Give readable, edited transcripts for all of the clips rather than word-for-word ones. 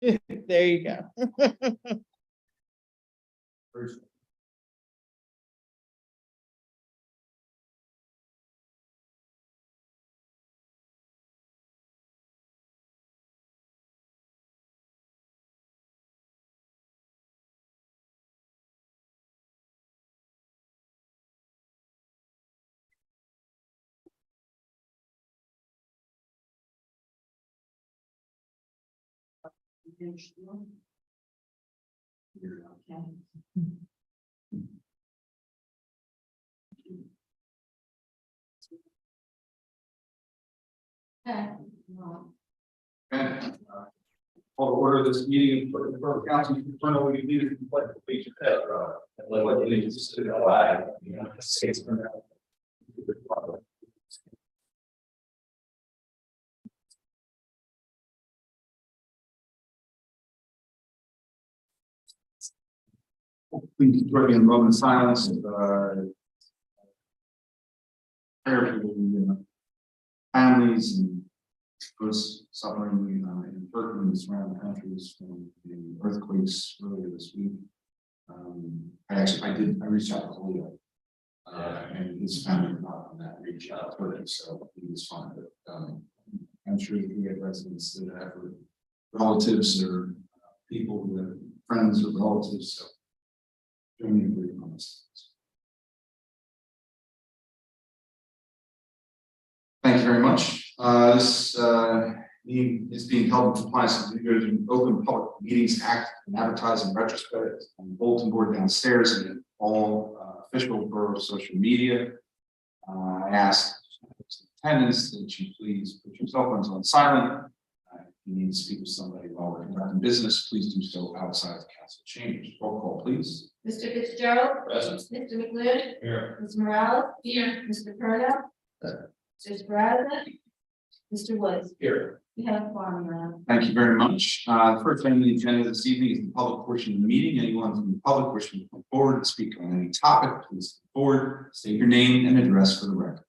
There you go. Call to order this meeting of the Borough Council. Colonel, will you lead us in the pledge of allegiance? And pledge allegiance to the flag of the United States of America. Please join me in a moment of silence. Prayer for the families and those suffering in Turkey and the surrounding countries from the earthquakes earlier this week. I reached out to Leo, and his family were not on that reach out to him, so he was fine. But I'm sure if we get residents that have relatives or people who have friends or relatives, so join me in agreeing on this. Thank you very much. This meeting is being held in compliance with the Open Public Meetings Act and advertising retrospect on the bulletin board downstairs and in all official borough social media. I ask attendants that you please put your cell phones on silent. If you need to speak with somebody while we're conducting business, please do so outside the council chambers. Roll call, please. Mr. Fitzgerald. Present. Mr. McLeod. Here. Ms. Morales. Here. Mr. Perna. Mr. Brazza. Mr. Woods. Here. We have a quorum around. Thank you very much. The first item on the agenda this evening is the public portion of the meeting. Anyone from the public wishing to come forward and speak on any topic, please come forward, state your name and address for the record.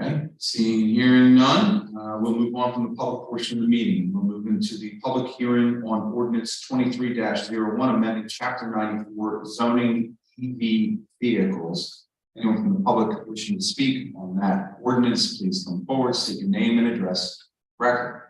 Okay, seeing and hearing none, we'll move on from the public portion of the meeting. We'll move into the public hearing on ordinance 23-01, amending chapter 94 zoning EV vehicles. Anyone from the public wishing to speak on that ordinance, please come forward, state your name and address for the record.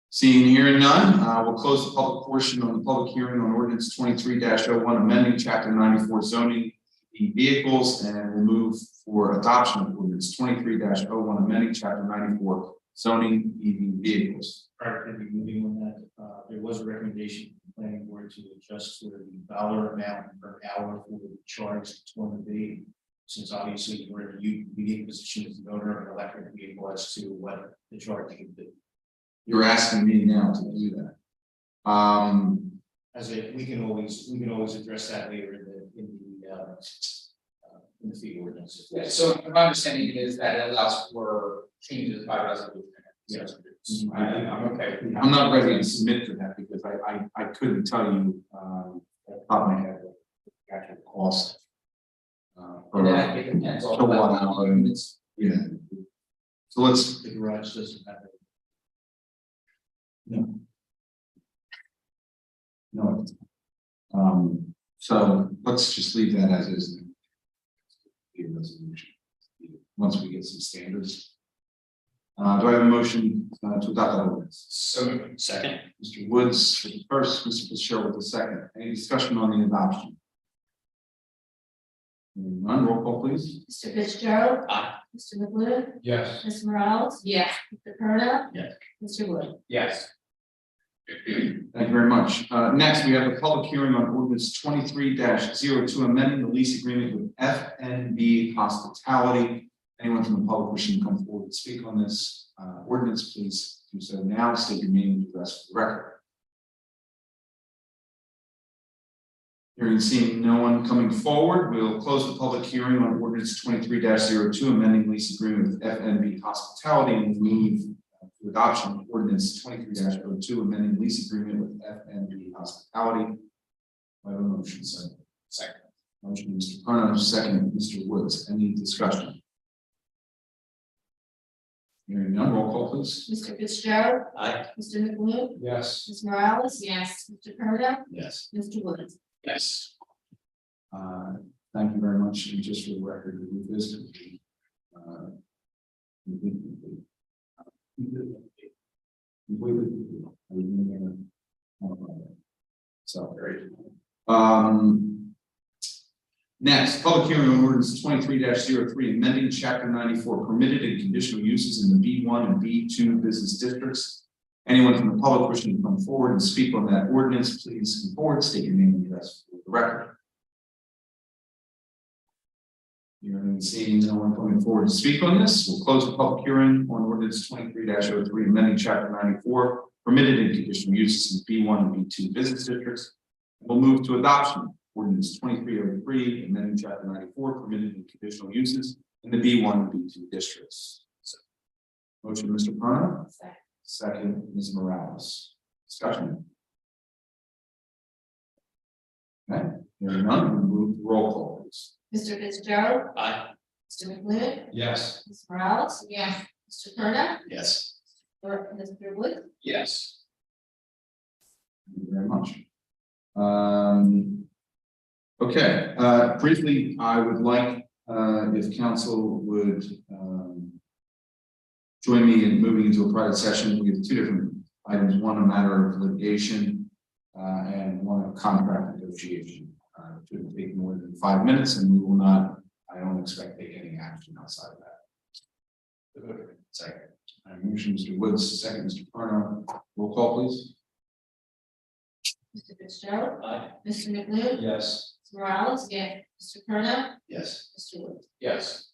Seeing and hearing none, we'll close the public portion on the public hearing on ordinance 23-01, amending chapter 94 zoning EV vehicles, and we'll move for adoption of ordinance 23-01, amending chapter 94 zoning EV vehicles. Prior to moving on that, there was a recommendation from the planning board to adjust for the dollar amount per hour for the charge it's going to be, since obviously we're in a unique position as the owner of an electric vehicle as to what the charge should be. You're asking me now to do that. We can always address that later in the fee ordinance. Yeah, so my understanding is that it allows for changes by resolution. Yes. I'm okay. I'm not ready to submit to that because I couldn't tell you off the top of my head what the actual cost. And then it depends on kilowatt hour units. Yeah. So let's. The garage doesn't have it. No. So let's just leave that as is. The resolution. Once we get some standards. Do I have a motion to adopt that ordinance? So Second. Mr. Woods with the first, Mr. Fitzgerald with the second. Any discussion on the adoption? None, roll call please. Mr. Fitzgerald. Aye. Mr. McLeod. yes. Ms. Morales. Yes. Mr. Perna. Yes. Mr. Wood. Yes. Thank you very much. Next, we have a public hearing on ordinance 23-02, amending the lease agreement with FNB Hospitality. Anyone from the public wishing to come forward to speak on this ordinance, please do so now. State your name and address for the record. Hearing and seeing no one coming forward, we'll close the public hearing on ordinance 23-02, amending lease agreement with FNB Hospitality, and move to adoption of ordinance 23-02, amending lease agreement with FNB Hospitality. I have a motion. Second. Motion, Mr. Perna, second, Mr. Woods. Any discussion? Hearing none, roll call please. Mr. Fitzgerald. Aye. Mr. McLean. Yes. Ms. Morales. Yes. Mr. Perna. Yes. Mr. Woods. Yes. Thank you very much, and just for the record, we visited. So, great. Next, public hearing on ordinance 23-03, amending chapter 94, permitted and conditional uses in the B1 and B2 business districts. Anyone from the public wishing to come forward and speak on that ordinance, please come forward, state your name and address for the record. Hearing and seeing no one coming forward to speak on this, we'll close the public hearing on ordinance 23-03, amending chapter 94, permitted and conditional uses in B1 and B2 business districts. We'll move to adoption. Ordinance 2303, amending chapter 94, permitted and conditional uses in the B1 and B2 districts. So, motion, Mr. Perna. Second, Ms. Morales. Discussion. Okay, hearing none, we'll move to roll call, please. Mr. Fitzgerald. Aye. Mr. McLean. Yes. Ms. Morales. Yes. Mr. Perna. Yes. Or Mr. Woods. Yes. Thank you very much. Okay, briefly, I would like, if council would, join me in moving into a private session. We have two different items, one a matter of litigation, and one of contract negotiation. It shouldn't take more than 5 minutes, and we will not, I don't expect to take any action outside of that. Second. Motion, Mr. Woods, second, Mr. Perna. Roll call, please. Mr. Fitzgerald. Aye. Mr. McLean. Yes. Ms. Morales. Yes. Mr. Perna. Yes. Mr. Woods. Yes.